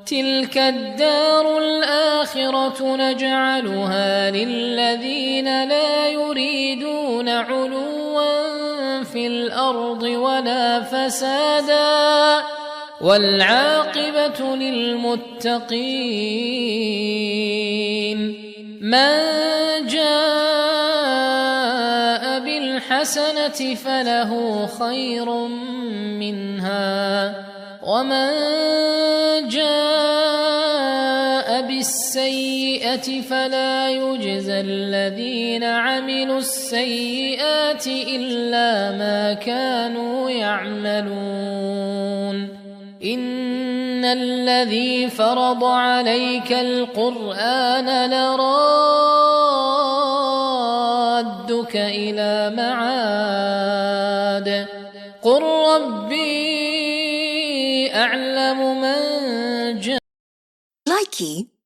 تلك الدار الآخرة نجعلها للذين لا يريدون علوا في الأرض ولا فسادا والعاقبة للمتقين من جاء بالحسنة فله خير منها ومن جاء بالسيئة فلا يجزى الذين عملوا السيئات إلا ما كانوا يعملون إن الذي فرض عليك القرآن لرادك إلى معاد قل ربي أعلم من جاء Likey